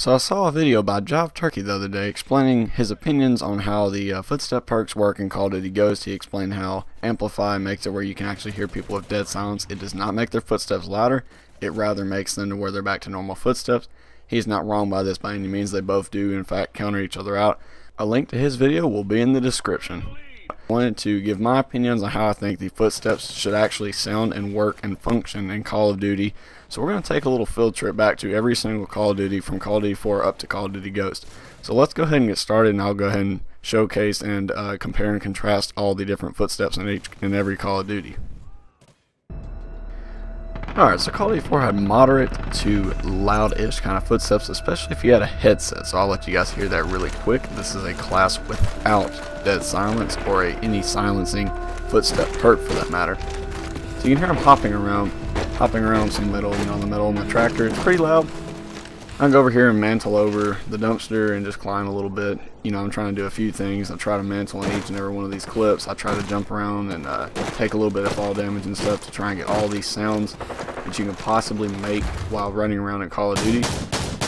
So I saw a video by Jive the other day explaining his opinions on how the footstep perks work in Call of Duty Ghost. He explained how Amplify makes it where you can actually hear people with dead silence. It does not make their footsteps louder, it rather makes them to where they're back to normal footsteps. He's not wrong by this by any means. They both do in fact counter each other out. A link to his video will be in the description. I wanted to give my opinions on how I think the footsteps should actually sound and work and function in Call of Duty. So we're going to take a little field trip back to every single Call of Duty from Call of Duty 4 up to Call of Duty Ghost. So let's go ahead and get started, and I'll go ahead and showcase and compare and contrast all the different footsteps in every Call of Duty. Alright, so Call of Duty 4 had moderate to loud-ish kind of footsteps, especially if you had a headset, so I'll let you guys hear that really quick. This is a class without dead silence or any silencing footstep perk for that matter. So you can hear them hopping around some metal, the metal in the tractor. It's pretty loud. I can go over here and mantle over the dumpster and just climb a little bit. I'm trying to do a few things. I try to mantle in each and every one of these clips. I try to jump around and take a little bit of fall damage and stuff to try and get all these sounds that you can possibly make while running around in Call of Duty.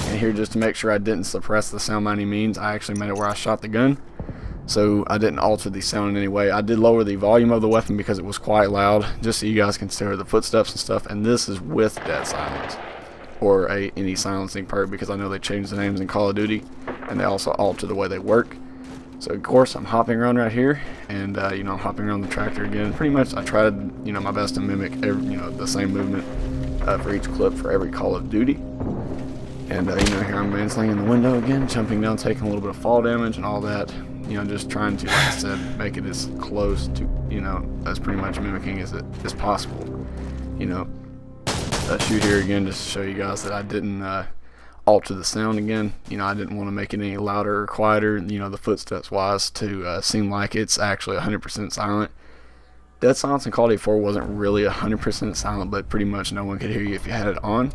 And here, just to make sure I didn't suppress the sound by any means, I actually made it where I shot the gun, so I didn't alter the sound in any way. I did lower the volume of the weapon because it was quite loud, just so you guys can hear the footsteps and stuff. And this is with dead silence or any silencing perk, because I know they changed the names in Call of Duty and they also alter the way they work. So of course I'm hopping around right here, and I'm hopping around the tractor again. Pretty much I tried my best to mimic the same movement for each clip for every Call of Duty. And here I'm mantling in the window again, jumping down, taking a little bit of fall damage and all that. Just trying to, like I said, make it as close to, as pretty much mimicking as possible. Shoot here again just to show you guys that I didn't alter the sound again. I didn't want to make it any louder or quieter, the footsteps wise, to seem like it's actually 100% silent. Dead silence in Call of Duty 4 wasn't really 100% silent, but pretty much no one could hear you if you had it on.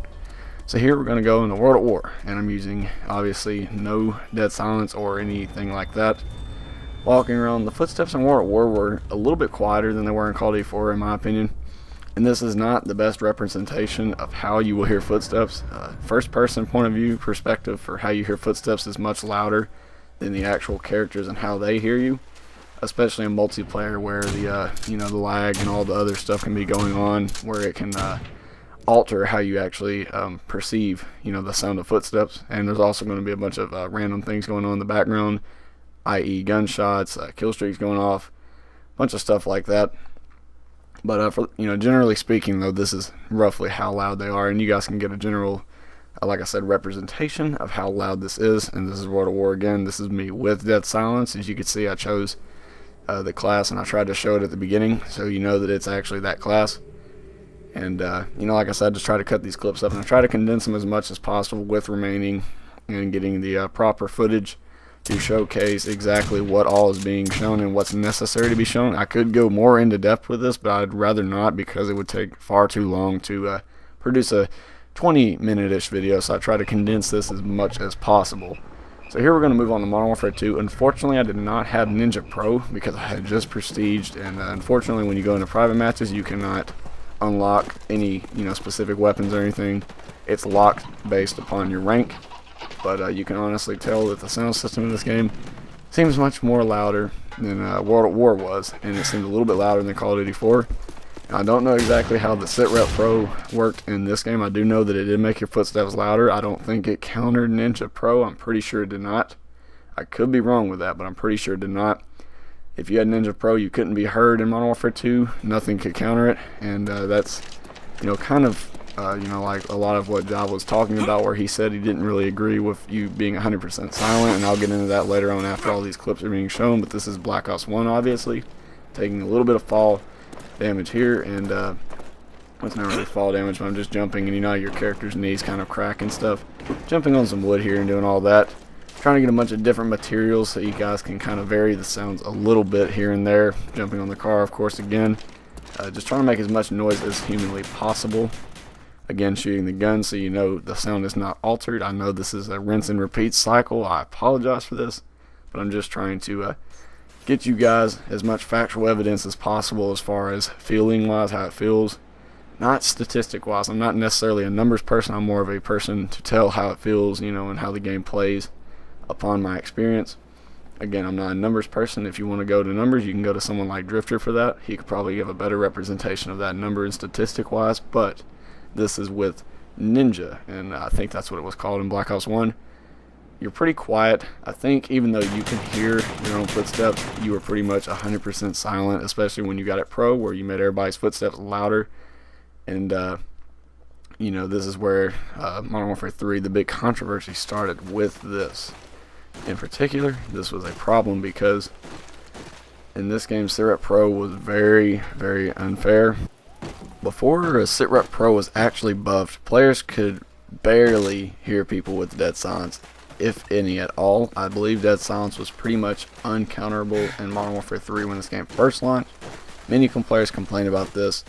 So here we're going to go into World at War, and I'm using obviously no dead silence or anything like that. Walking around, the footsteps in World at War were a little bit quieter than they were in Call of Duty 4 in my opinion. And this is not the best representation of how you will hear footsteps. First person point of view perspective for how you hear footsteps is much louder than the actual characters and how they hear you, especially in multiplayer where the lag and all the other stuff can be going on, where it can alter how you actually perceive the sound of footsteps. And there's also going to be a bunch of random things going on in the background, i.e. gunshots, kill streaks going off, a bunch of stuff like that. But for generally speaking though, this is roughly how loud they are, and you guys can get a general like I said, representation of how loud this is. And this is World at War again. This is me with dead silence. As you can see, I chose the class, and I tried to show it at the beginning so you know that it's actually that class. And like I said, I just try to cut these clips up, and I try to condense them as much as possible with remaining and getting the proper footage to showcase exactly what all is being shown and what's necessary to be shown. I could go more into depth with this, but I'd rather not, because it would take far too long to produce a 20-minute-ish video, so I try to condense this as much as possible. So here we're going to move on to Modern Warfare 2. Unfortunately, I did not have Ninja Pro because I had just prestiged, and unfortunately when you go into private matches you cannot unlock any specific weapons or anything. It's locked based upon your rank. But you can honestly tell that the sound system in this game seems much more louder than World at War was, and it seemed a little bit louder than Call of Duty 4. Now, I don't know exactly how the SitRep Pro worked in this game. I do know that it did make your footsteps louder. I don't think it countered Ninja Pro. I'm pretty sure it did not. I could be wrong with that, but I'm pretty sure it did not. If you had Ninja Pro, you couldn't be heard in Modern Warfare 2. Nothing could counter it, and that's kind of like a lot of what Jive was talking about, where he said he didn't really agree with you being 100% silent, and I'll get into that later on after all these clips are being shown. But this is Black Ops 1, obviously, taking a little bit of fall damage here, and it's not really fall damage, but I'm just jumping, and your character's knees kind of crack and stuff. Jumping on some wood here and doing all that. Trying to get a bunch of different materials so you guys can kind of vary the sounds a little bit here and there. Jumping on the car, of course, again. Just trying to make as much noise as humanly possible. Again, shooting the gun so the sound is not altered. I know this is a rinse and repeat cycle. I apologize for this, but I'm just trying to get you guys as much factual evidence as possible as far as feeling wise, how it feels. not statistic wise. I'm not necessarily a numbers person. I'm more of a person to tell how it feels, and how the game plays upon my experience. Again, I'm not a numbers person. If you want to go to numbers, you can go to someone like Drifter for that. He could probably give a better representation of that number and statistic wise, but this is with Ninja, and I think that's what it was called in Black Ops 1. You're pretty quiet. I think even though you can hear your own footsteps, you were pretty much 100% silent, especially when you got it pro, where you made everybody's footsteps louder. And this is where Modern Warfare 3, the big controversy started with this. In particular, this was a problem because in this game, Sitrep Pro was very, very unfair. Before Sitrep Pro was actually buffed, players could barely hear people with dead silence, if any at all. I believe dead silence was pretty much uncounterable in Modern Warfare 3 when this game first launched. Many players complained about this,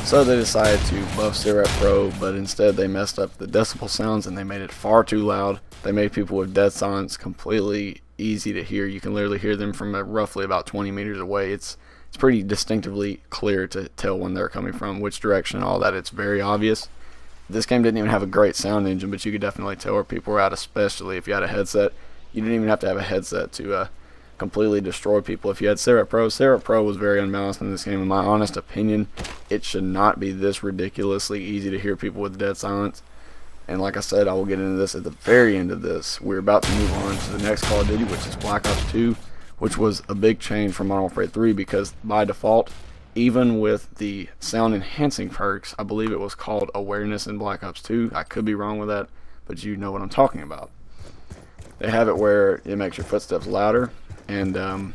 so they decided to buff Sitrep Pro, but instead they messed up the decibel sounds and they made it far too loud. They made people with dead silence completely easy to hear. You can literally hear them from roughly about 20 meters away. It's pretty distinctively clear to tell when they're coming from, which direction, all that. It's very obvious. This game didn't even have a great sound engine, but you could definitely tell where people were at, especially if you had a headset. You didn't even have to have a headset to completely destroy people. If you had Sitrep Pro was very unbalanced in this game. In my honest opinion, it should not be this ridiculously easy to hear people with dead silence. And like I said, I will get into this at the very end of this. We're about to move on to the next Call of Duty, which is Black Ops 2, which was a big change from Modern Warfare 3 because by default, even with the sound enhancing perks, I believe it was called Awareness in Black Ops 2. I could be wrong with that, but you know what I'm talking about. They have it where it makes your footsteps louder, and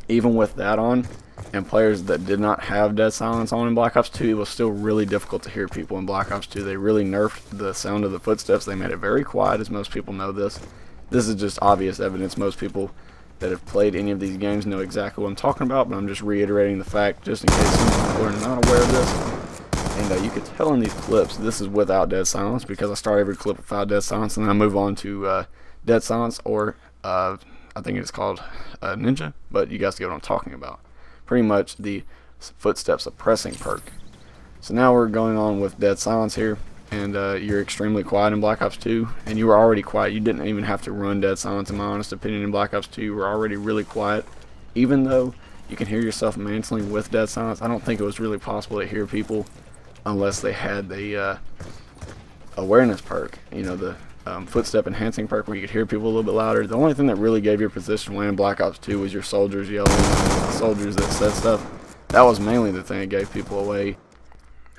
even with that on, and players that did not have dead silence on in Black Ops 2, it was still really difficult to hear people in Black Ops 2. They really nerfed the sound of the footsteps. They made it very quiet, as most people know this. This is just obvious evidence. Most people that have played any of these games know exactly what I'm talking about, but I'm just reiterating the fact just in case some people are not aware of this. And you could tell in these clips, this is without dead silence because I start every clip without dead silence and then I move on to dead silence, or I think it's called Ninja, but you guys get what I'm talking about. Pretty much the footstep suppressing perk. So now we're going on with dead silence here, and you're extremely quiet in Black Ops 2, and you were already quiet. You didn't even have to run dead silence, in my honest opinion. In Black Ops 2, you were already really quiet. Even though you can hear yourself mantling with dead silence, I don't think it was really possible to hear people unless they had the awareness perk, the footstep enhancing perk where you could hear people a little bit louder. The only thing that really gave your position away in Black Ops 2 was your soldiers yelling, soldiers that said stuff. That was mainly the thing that gave people away,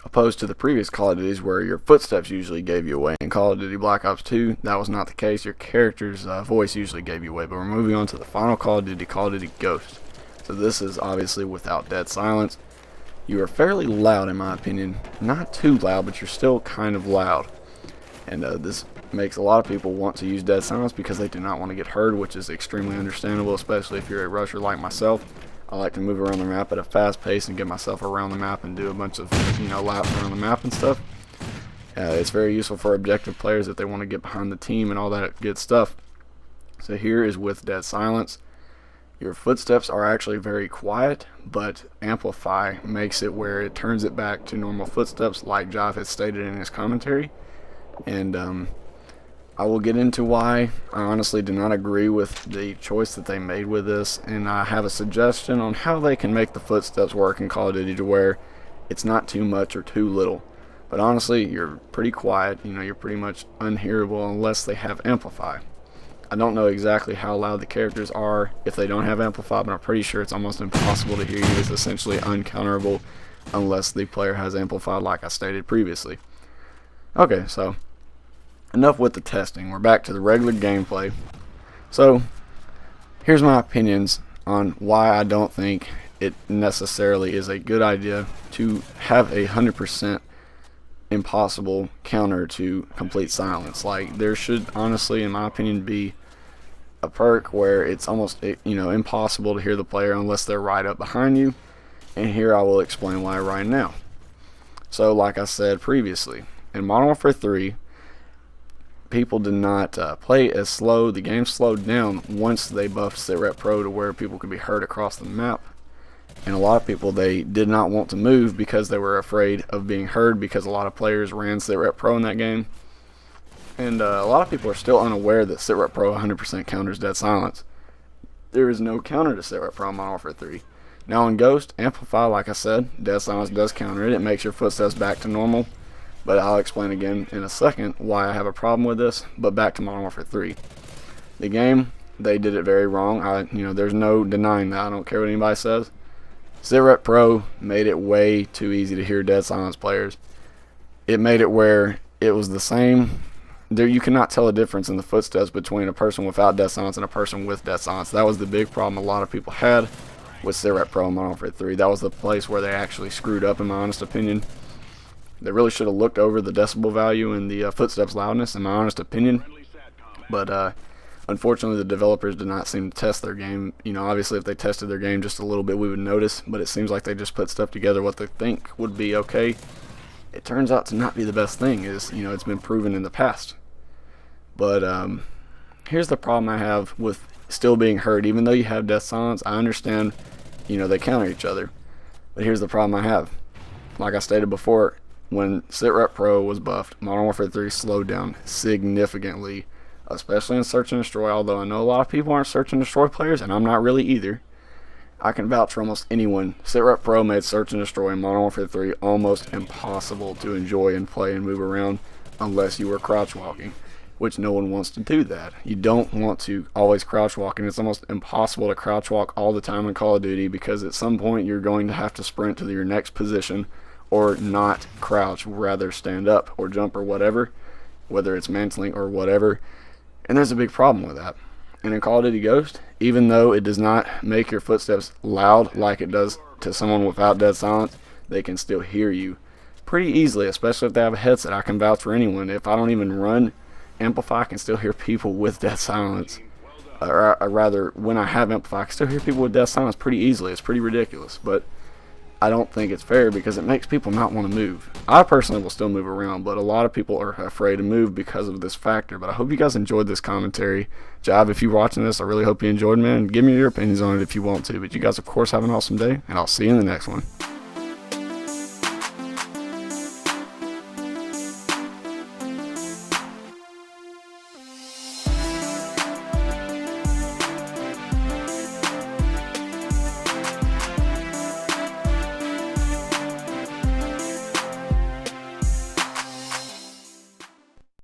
opposed to the previous Call of Duties where your footsteps usually gave you away. In Call of Duty Black Ops 2, that was not the case. Your character's voice usually gave you away. But we're moving on to the final Call of Duty Ghost. So this is obviously without dead silence. You are fairly loud in my opinion. Not too loud, but you're still kind of loud. And this makes a lot of people want to use dead silence because they do not want to get heard, which is extremely understandable, especially if you're a rusher like myself. I like to move around the map at a fast pace and get myself around the map and do a bunch of laps around the map and stuff. It's very useful for objective players if they want to get behind the team and all that good stuff. So here is with dead silence. Your footsteps are actually very quiet, but Amplify makes it where it turns it back to normal footsteps, like Jive has stated in his commentary. And I will get into why I honestly do not agree with the choice that they made with this, and I have a suggestion on how they can make the footsteps work in Call of Duty to where it's not too much or too little. But honestly, you're pretty quiet, you're pretty much unhearable unless they have Amplify. I don't know exactly how loud the characters are if they don't have Amplify, but I'm pretty sure it's almost impossible to hear you. It's essentially uncounterable unless the player has Amplify, like I stated previously. Okay, so enough with the testing. We're back to the regular gameplay. So here's my opinions on why I don't think it necessarily is a good idea to have a 100% impossible counter to complete silence. Like, there should honestly, in my opinion, be a perk where it's almost impossible to hear the player unless they're right up behind you, and here I will explain why right now. So like I said previously, in Modern Warfare 3, people did not play as slow. The game slowed down once they buffed Sitrep Pro to where people could be heard across the map. And a lot of people, they did not want to move because they were afraid of being heard, because a lot of players ran SitRep Pro in that game. And a lot of people are still unaware that SitRep Pro 100% counters dead silence. There is no counter to SitRep Pro on Modern Warfare 3. Now in Ghost, Amplify, like I said, dead silence does counter it. It makes your footsteps back to normal. But I'll explain again in a second why I have a problem with this. But back to Modern Warfare 3. The game, they did it very wrong. There's no denying that. I don't care what anybody says. SitRep Pro made it way too easy to hear dead silence players. It made it where it was the same. There, you cannot tell a difference in the footsteps between a person without dead silence and a person with dead silence. That was the big problem a lot of people had with SitRep Pro and Modern Warfare 3. That was the place where they actually screwed up, in my honest opinion. They really should have looked over the decibel value and the footsteps loudness, in my honest opinion. But unfortunately, the developers did not seem to test their game. Obviously, if they tested their game just a little bit, we would notice. But it seems like they just put stuff together what they think would be okay. It turns out to not be the best thing. It's been proven in the past. But here's the problem I have with still being heard. Even though you have death silence, I understand, they counter each other. But here's the problem I have. Like I stated before, when SitRep Pro was buffed, Modern Warfare 3 slowed down significantly, especially in Search and Destroy. Although I know a lot of people aren't Search and Destroy players, and I'm not really either. I can vouch for almost anyone. SitRep Pro made Search and Destroy in Modern Warfare 3 almost impossible to enjoy and play and move around unless you were crouch walking, which no one wants to do that. You don't want to always crouch walk, and it's almost impossible to crouch walk all the time in Call of Duty, because at some point you're going to have to sprint to your next position or not crouch, rather stand up or jump or whatever, whether it's mantling or whatever. And there's a big problem with that. And in Call of Duty Ghost, even though it does not make your footsteps loud like it does to someone without dead silence, they can still hear you pretty easily, especially if they have a headset. I can vouch for anyone. If I don't even run Amplify, I can still hear people with dead silence. Or rather, when I have Amplify, I can still hear people with dead silence pretty easily. It's pretty ridiculous, but I don't think it's fair because it makes people not want to move. I personally will still move around, but a lot of people are afraid to move because of this factor. But I hope you guys enjoyed this commentary. Jive, if you're watching this, I really hope you enjoyed, man. Give me your opinions on it if you want to. But you guys, of course, have an awesome day, and I'll see you in the next one.